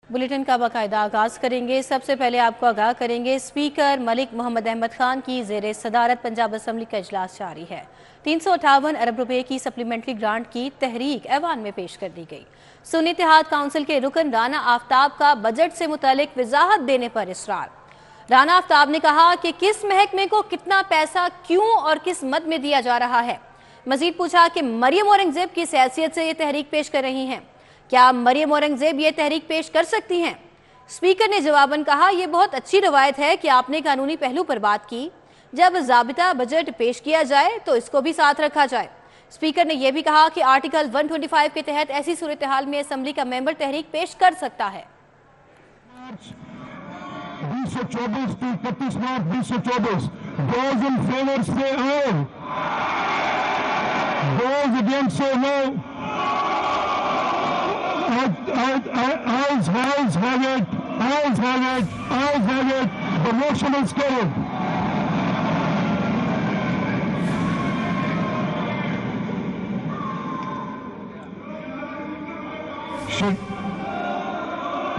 Bulletin का बाकायदा आगाज करेंगे। सबसे पहले आपको आगाह करेंगे, स्पीकर मलिक मोहम्मद अहमद खान की जेर सदारत पंजाब असम्बली का इजलास जारी है। 358 अरब रुपए की सप्लीमेंट्री ग्रांट की तहरीक ऐवान में पेश कर दी गई। सुन्नी इत्तेहाद काउंसिल के रुकन राना आफ्ताब का बजट से मुतालिक वजाहत देने पर इसरार। राना आफ्ताब ने कहा कि किस महकमे को कितना पैसा क्यों और किस मद में दिया जा रहा है। मजीद पूछा कि मरियम औरंगजेब की हैसियत से ये तहरीक पेश कर रही हैं, क्या मरियम औरंगजेब ये तहरीक पेश कर सकती हैं? स्पीकर ने जवाबन कहा, यह बहुत अच्छी रवायत है कि आपने कानूनी पहलू पर बात की। जब ज़ाबिता बजट पेश किया जाए तो इसको भी साथ रखा जाए। स्पीकर ने यह भी कहा कि आर्टिकल 125 के तहत ऐसी सूरत हाल में असम्बली का मेंबर तहरीक पेश कर सकता है। 2024 to 31 March 2024 those in favor say aye, those against say no. Ayes have it, ayes have it, ayes have it. The motion is carried.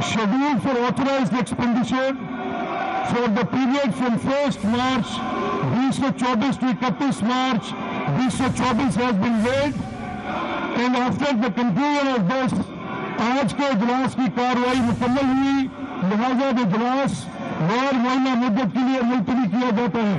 Schedule for authorized expenditure for the period from 1st March 2024 to 31 March 2024 has been read, and after the conclusion of this, आज के इजलास की कार्रवाई मुकम्मल हुई, लिहाजा इजलास गैर मुअय्यना मुद्दत के लिए मुलतवी किया जाता है।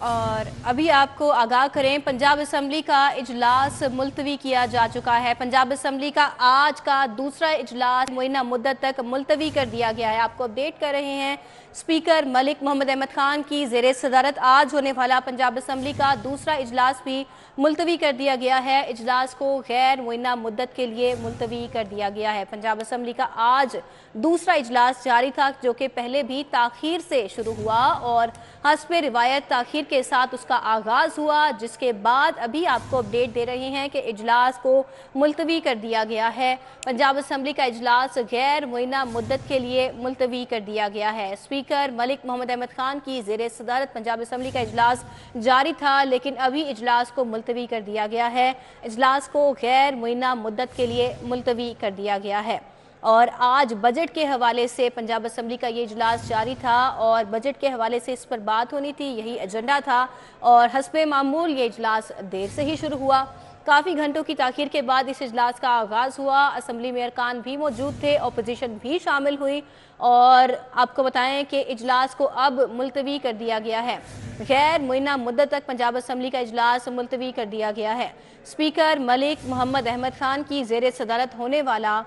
और अभी आपको आगाह करें, पंजाब असम्बली का इजलास मुलतवी किया जा चुका है। पंजाब असम्बली का आज का दूसरा इजलास मुअय्यना मुद्दत तक मुलतवी कर दिया गया है। आपको अपडेट कर रहे हैं, स्पीकर मलिक मोहम्मद अहमद खान की जेर सदारत आज होने वाला पंजाब असम्बली का दूसरा इजलास भी मुलतवी कर दिया गया है। इजलास को गैर मुअय्यना मुद्दत के लिए मुलतवी कर दिया गया है। पंजाब असम्बली का आज दूसरा इजलास जारी था, जो कि पहले भी ताखीर से शुरू हुआ और हस्ब रिवायत ताखीर के साथ उसका आगाज हुआ, जिसके बाद अभी आपको अपडेट दे रहे हैं कि इजलास को मुलतवी कर दिया गया है। पंजाब असम्बली का इजलास गैर मुअय्यना मुद्दत के लिए मुलतवी कर दिया गया है। स्पीकर मलिक मोहम्मद अहमद खान की जेर सदारत पंजाब असम्बली का इजलास जारी था, लेकिन अभी इजलास को मुलतवी कर दिया गया है। इजलास को गैर मुअय्यना मुद्दत के लिए मुलतवी कर दिया गया है। और आज बजट के हवाले से पंजाब असम्बली का ये इजलास जारी था और बजट के हवाले से इस पर बात होनी थी, यही एजेंडा था। और हस्बे मामूल ये इजलास देर से ही शुरू हुआ। काफ़ी घंटों की ताखीर के बाद इस इजलास का आगाज़ हुआ। असम्बली में अरकान भी मौजूद थे, अपोजिशन भी शामिल हुई। और आपको बताएं कि इजलास को अब मुलतवी कर दिया गया है। गैर मुअय्यना मुद्दत तक पंजाब असम्बली का इजलास मुलतवी कर दिया गया है। स्पीकर मलिक मोहम्मद अहमद खान की जेर सदारत होने वाला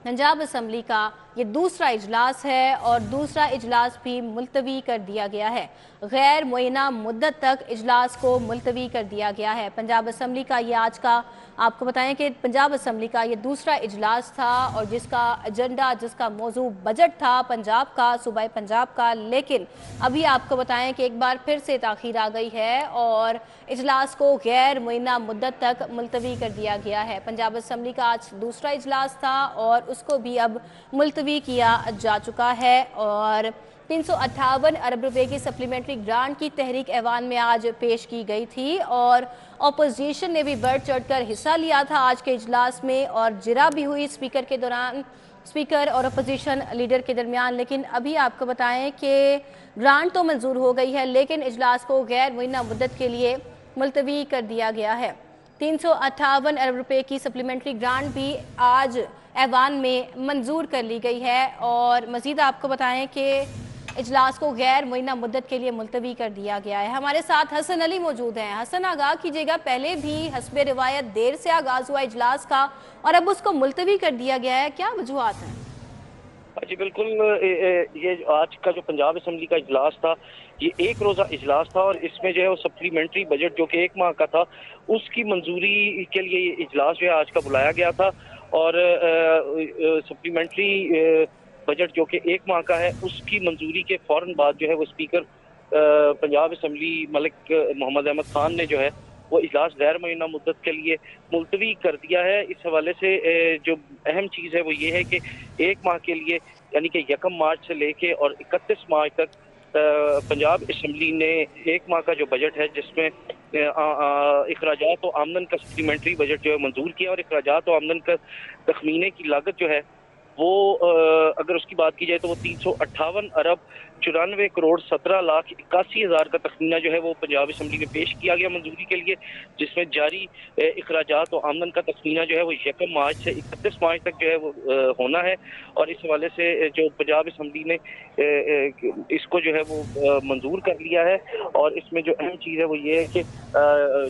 पंजाब असम्बली का ये दूसरा इजलास है और दूसरा इजलास भी मुलतवी कर दिया गया है। गैर मुअय्यना मुद्दत तक इजलास को मुलतवी कर दिया गया है। पंजाब असम्बली का ये आज का, आपको बताएं कि पंजाब असम्बली का ये दूसरा इजलास था और जिसका एजेंडा, जिसका मौजू बजट था पंजाब का, सूबाई पंजाब का। लेकिन अभी आपको बताएं कि एक बार फिर से ताखीर आ गई है और इजलास को गैर मुअय्यना मुद्दत तक मुलतवी कर दिया गया है। पंजाब असम्बली का आज दूसरा इजलास था और उसको भी अब मुलतवी किया जा चुका है। और 358 अरब रुपए की सप्लीमेंट्री ग्रांट की तहरीक ऐवान में आज पेश की गई थी और अपोजिशन ने भी बढ़ चढ़कर हिस्सा लिया था आज के इजलास में और जिरा भी हुई स्पीकर के दौरान, स्पीकर और अपोजिशन लीडर के दरमियान। लेकिन अभी आपको बताएं कि ग्रांट तो मंजूर हो गई है, लेकिन इजलास को गैर मुअय्यना मुद्दत के लिए मुलतवी कर दिया गया है। 358 अरब रुपए की सप्लीमेंट्री ग्रांट भी आज ऐवान में मंजूर कर ली गई है। और मज़ीद आपको बताएं कि इजलास को गैर मुअय्यना मुद्दत के लिए मुलतवी कर दिया गया है। हमारे साथ हसन अली मौजूद हैं। हसन, आगाह कीजिएगा, पहले भी हस्बे रिवायत देर से आगाज हुआ इजलास का और अब उसको मुलतवी कर दिया गया है, क्या वजूहात हैं? जी बिल्कुल, ये आज का जो पंजाब असम्बली का इजलास था, ये एक रोज़ा इजलास था और इसमें जो है वो सप्लीमेंट्री बजट जो कि 1 माह का था, उसकी मंजूरी के लिए ये इजलास जो है आज का बुलाया गया था। और सप्लीमेंट्री बजट जो कि 1 माह का है, उसकी मंजूरी के फौरन बाद जो है वो स्पीकर पंजाब असम्बली मलिक मोहम्मद अहमद खान ने जो है वो इजलास गैर मुअय्यना मुद्दत के लिए मुलतवी कर दिया है। इस हवाले से जो अहम चीज़ है वो ये है कि 1 माह के लिए, यानी कि 1 मार्च से लेके और 31 मार्च तक पंजाब असम्बली ने 1 माह का जो बजट है, जिसमें अखराजात और आमदन का सप्लीमेंट्री बजट जो है मंजूर किया, और अखराजात और आमदन का तखमीने की लागत जो है वो अगर उसकी बात की जाए तो वो 358 अरब 94 करोड़ 17 लाख 81 हज़ार का तखमीना जो है वो पंजाब असम्बली में पेश किया गया मंजूरी के लिए, जिसमें जारी अखराजात और आमदन का तखमीना जो है वो 1 मार्च से 31 मार्च तक जो है वो होना है। और इस हवाले से जो पंजाब असम्बली ने इसको जो है वो मंजूर कर लिया है। और इसमें जो अहम चीज़ है वो ये है कि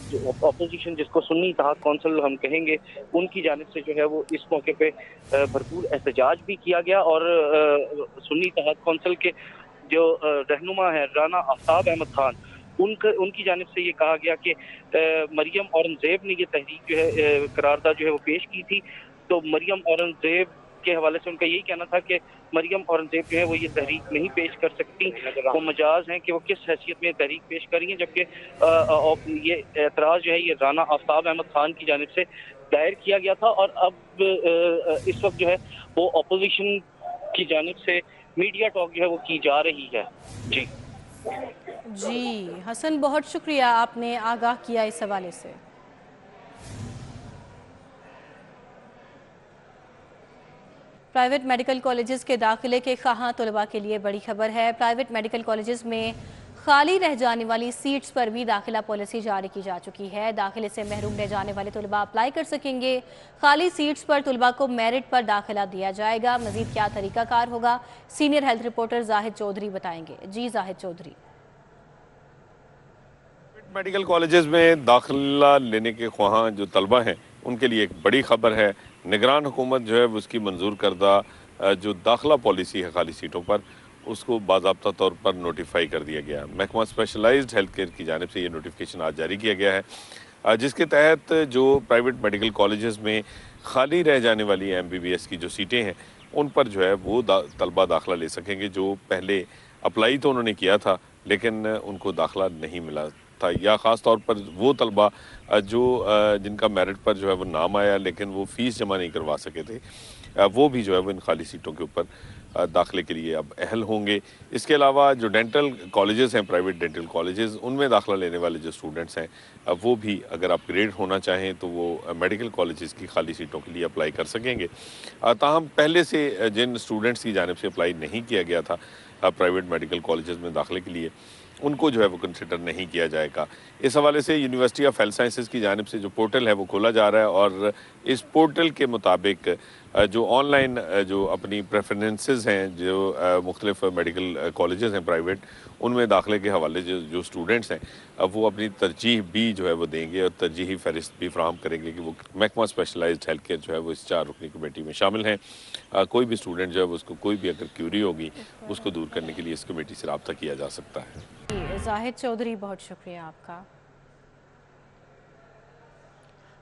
जो अपोजिशन जिसको सुन्नी इत्तेहाद कौंसिल हम कहेंगे, उनकी जानिब से जो है वो इस मौके पे भरपूर एहतजाज भी किया गया। और सुन्नी इत्तेहाद कौंसिल के जो रहनुमा है राना आफ्ताब अहमद खान, उनकी जानिब से ये कहा गया कि मरियम औरंगजेब ने ये तहरीक जो है करारदाद जो है वो पेश की थी। तो मरियम औरंगजेब के हवाले से उनका यही कहना था कि मरियम औरंगजेब जो है वो ये तहरीक नहीं पेश कर सकती, वो मजाज हैं कि वो किस हैसियत में तहरीक पेश कर रही हैं। जबकि ये एतराज़ जो है ये राना आफ्ताब अहमद खान की जानिब से दायर किया गया था। और अब इस वक्त जो है वो अपोजिशन की जानिब से मीडिया टॉक जो है वो की जा रही है। जी हसन, बहुत शुक्रिया, आपने आगाह किया इस हवाले से। प्राइवेट मेडिकल कॉलेजेस के दाखिले के ख्वाहां तलबा के लिए बड़ी खबर है। प्राइवेट मेडिकल कॉलेजेस में खाली रह जाने वाली सीट्स पर भी दाखिला पॉलिसी जारी की जा चुकी है। दाखिले से महरूम रह जाने वाले तलबा अप्लाई कर सकेंगे। खाली सीट्स पर तलबा को मेरिट पर दाखिला दिया जाएगा। मजीद क्या तरीकाकार होगा, senior health reporter Zahid Chaudhary बताएंगे। जी जाहिद चौधरी। मेडिकल कॉलेजेस में दाखिला लेने के ख्वाहां जो तलबा हैं उनके लिए एक बड़ी खबर है। निगरान हुकूमत जो है उसकी मंजूर करदा जो दाखिला पॉलिसी है खाली सीटों पर, उसको बाज़ाब्ता तौर पर नोटिफाई कर दिया गया। महकमा स्पेशलाइज्ड हेल्थ केयर की जानिब से ये नोटिफिकेशन आज जारी किया गया है, जिसके तहत जो प्राइवेट मेडिकल कॉलेजेस में खाली रह जाने वाली MBBS की जो सीटें हैं उन पर जो है वो तलबा दाखिला ले सकेंगे जो पहले अप्लाई तो उन्होंने किया था लेकिन उनको दाखिला नहीं मिला था, या ख़ास तौर पर वो तलबा जो जिनका मेरिट पर जो है वो नाम आया लेकिन वो फ़ीस जमा नहीं करवा सके थे, वो भी जो है वो इन खाली सीटों के ऊपर दाखिले के लिए अब अहल होंगे। इसके अलावा जो डेंटल कॉलेजेस हैं, प्राइवेट डेंटल कॉलेजेस, उनमें दाखिला लेने वाले जो स्टूडेंट्स हैं वो भी अगर अपग्रेड होना चाहें तो वो मेडिकल कॉलेजेस की खाली सीटों के लिए अप्लाई कर सकेंगे। ताहम पहले से जिन स्टूडेंट्स की जानिब से अप्लाई नहीं किया गया था प्राइवेट मेडिकल कॉलेजेस में दाखिले के लिए, उनको जो है वो कंसिडर नहीं किया जाएगा। इस हवाले से यूनिवर्सिटी ऑफ हेल्थ साइंसेज की जानिब से जो पोर्टल है वो खोला जा रहा है और इस पोर्टल के मुताबिक जो ऑनलाइन जो अपनी प्रेफरेंसेस हैं जो मुख्तलिफ मेडिकल कॉलेजेस हैं प्राइवेट, उनमें दाखिले के हवाले जो स्टूडेंट्स हैं वो अपनी तरजीह भी जो है वो देंगे और तरजीही फहरिस्त भी फ्राहम करेंगे कि वो महकमा स्पेशलाइज्ड हेल्थ केयर जो है वो इस 4 रुकनी कमेटी में शामिल हैं। कोई भी स्टूडेंट जो है उसको कोई भी अगर क्यूरी होगी उसको दूर करने के लिए इस कमेटी से रब्ता किया जा सकता है। जाहिद चौधरी, बहुत शुक्रिया आपका।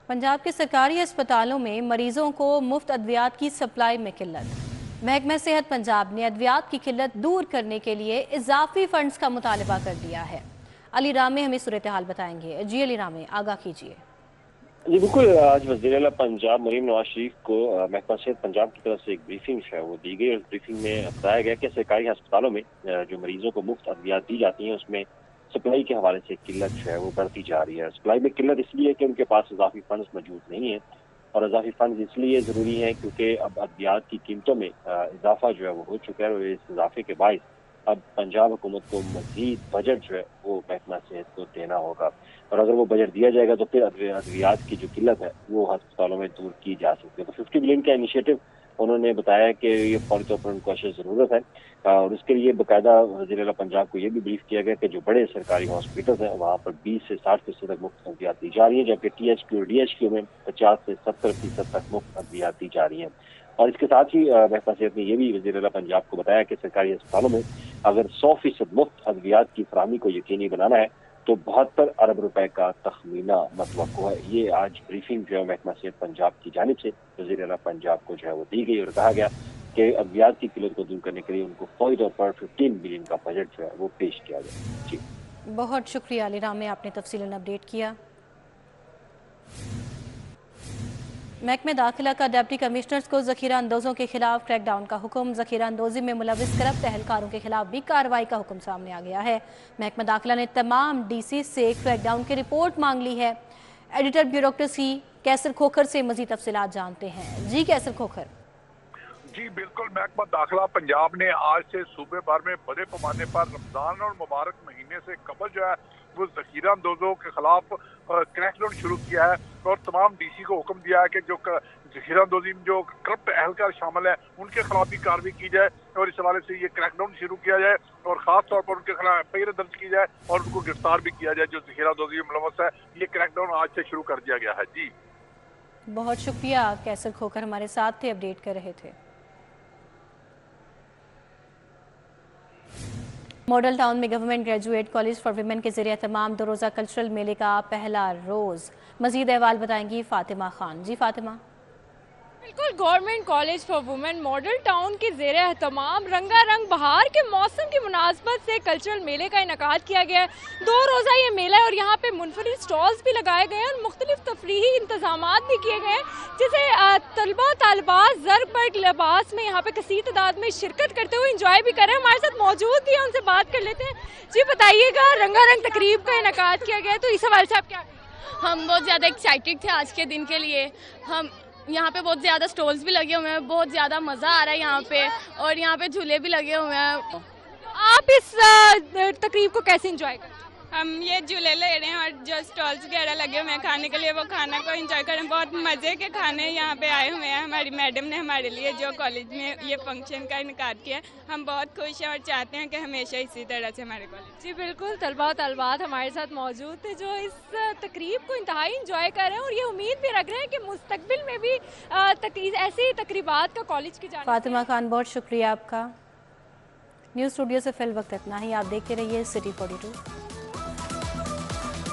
पंजाब के सरकारी अस्पतालों में मरीजों को मुफ्त अद्वियात की सप्लाई में किल्लत। महकमा सेहत पंजाब ने अद्वियात की किल्लत दूर करने के लिए इजाफी फंड्स का मुतालबा कर दिया है। अली रामे हमें सूरत हाल बताएंगे। जी अली रामे, आगाह कीजिए। जी बिल्कुल, आज वज़ीर आला पंजाब मरीम नवाज शरीफ को महकमा सेहत पंजाब की तरफ से एक ब्रीफिंग है वो दी गई। उस ब्रीफिंग में बताया गया कि सरकारी अस्पतालों में जो मरीजों को मुफ्त अद्वियात दी जाती हैं उसमें सप्लाई के हवाले से किल्लत जो है वो बढ़ती जा रही है। सप्लाई में किल्लत इसलिए है कि उनके पास इजाफी फंड्स मौजूद नहीं है, और इजाफी फंड्स इसलिए ज़रूरी है क्योंकि अब अद्वियात की कीमतों में इजाफा जो है वो हो चुका है, और इस इजाफे के बायस अब पंजाब हुकूमत को मज़ीद बजट जो है वो महकमा सेहत को देना होगा, और अगर वो बजट दिया जाएगा तो फिर अद्वियात की जो किल्लत है वो अस्पतालों में दूर की जा सकती है। तो 50 बिलियन का इनिशिएटिव उन्होंने बताया कि ये फौरी तौर पर उनको अशद ज़रूरत है, और उसके लिए बाकायदा वज़ीर आला पंजाब को ये भी ब्रीफ किया गया कि जो बड़े सरकारी हॉस्पिटल्स हैं वहाँ पर 20 से 60% तक मुफ्त अद्वियात दी जा रही है, जबकि THQ और DHQ में 50 से 70% तक मुफ्त अद्वियात दी जा रही है। और इसके साथ ही महकमा सेहत ने यह भी वज़ीर आला पंजाब को बताया कि सरकारी अस्पतालों में अगर 100% मुफ्त अद्वियात की फराहमी को यकीनी बनाना है तो 72 अरब रुपए का तखमीना मतवक्को है। ये आज ब्रीफिंग जो है महकमा सेहत पंजाब की जानिब से वज़ीर आला पंजाब को जो है वो दी गई, और कहा गया कि अद्वियात की किल्लत को दूर करने के लिए उनको फौरी तौर पर 15 बिलियन का बजट जो है वो पेश किया गया। जी बहुत शुक्रिया अली रामे, आपने तफसीलन अपडेट किया। महकमे दाखिला का डिप्टी कमिश्नर्स को जखीरा अंदोजों के खिलाफ क्रैकडाउन का हुक्म। जखीरा अंदोजी में मुलविस करप्ट एहलकारों के खिलाफ भी कार्रवाई का हुक्म सामने आ गया है। महकमा दाखिला ने तमाम डीसी से क्रैकडाउन की रिपोर्ट मांग ली है। एडिटर ब्यूरोक्रेसी कैसर खोखर से मजीद तफसीलात जानते हैं। जी कैसर खोखर। जी बिल्कुल, महकमा दाखिला पंजाब ने आज से सूबे भर में बड़े पैमाने पर रमजान और मुबारक महीने से कबल जो है वो जखीरा अंदोजों के खिलाफ क्रैकडाउन शुरू किया है और तमाम डीसी को हुक्म दिया है कि जो जखीरा अंदोजी में जो करप्ट एहलकार शामिल है उनके खिलाफ भी कार्रवाई की जाए और इस हवाले से ये क्रैकडाउन शुरू किया जाए और खास तौर पर उनके खिलाफ एफआईआर दर्ज की जाए और उनको गिरफ्तार भी किया जाए जो जखीरा अंदोजी में मुलव्वस है। ये क्रैकडाउन आज से शुरू कर दिया गया है। जी बहुत शुक्रिया कैसर खोखर, हमारे साथ थे, अपडेट कर रहे थे। मॉडल टाउन में government graduate college for women के ज़रिए तमाम 2 रोज़ा कल्चरल मेले का पहला रोज़। मजीद अहवाल बताएंगी फातिमा खान। जी फातिमा। बिल्कुल, government college for women model town के ज़ेरे एहतमाम रंगारंग बहार के मौसम की मुनासबत से कल्चरल मेले का इनकाद किया गया है। 2 रोज़ा ये मेला है और यहाँ पे मुनफरिद स्टॉल्स भी लगाए गए हैं और मुख्तलिफ तफरीही इंतजाम भी किए गए हैं, जिसे तलबा तालबात ज़रबर्ग लिबास में यहाँ पे कसीर तादाद में शिरकत करते हुए इंजॉय भी कर रहे हैं। हमारे साथ मौजूद भी हैं, उनसे बात कर लेते हैं। जी बताइएगा, रंगारंग तकरीब का इनकाद किया गया है, तो इस हवाले से आप क्या? हम बहुत ज़्यादा एक्साइटेड थे आज के दिन के लिए। हम यहाँ पे बहुत ज़्यादा स्टॉल्स भी लगे हुए हैं, बहुत ज़्यादा मज़ा आ रहा है यहाँ पे और यहाँ पे झूले भी लगे हुए हैं। आप इस तकरीब को कैसे एंजॉय करते हैं? हम ये झूले ले रहे हैं और जो स्टॉल्स वगैरह लगे हुए हैं खाने के लिए, वो खाना को एंजॉय कर रहे हैं। बहुत मज़े के खाने यहाँ पे आए हुए हैं। हमारी मैडम ने हमारे लिए जो कॉलेज में ये फंक्शन का इनकाद किया, हम बहुत खुश हैं और चाहते हैं कि हमेशा इसी तरह से हमारे कॉलेज। जी बिल्कुल, तलबा और तलबात हमारे साथ मौजूद थे जो इस तकरीब को इंतहाई इंजॉय कर रहे हैं और ये उम्मीद भी रख रहे हैं कि मुस्तकबिल में भी ऐसी तकरीबात का कॉलेज की जाए। फातिमा खान, बहुत शुक्रिया आपका। न्यूज़ स्टूडियो से फिल वक्त इतना ही। आप देखते रहिए सिटी 42।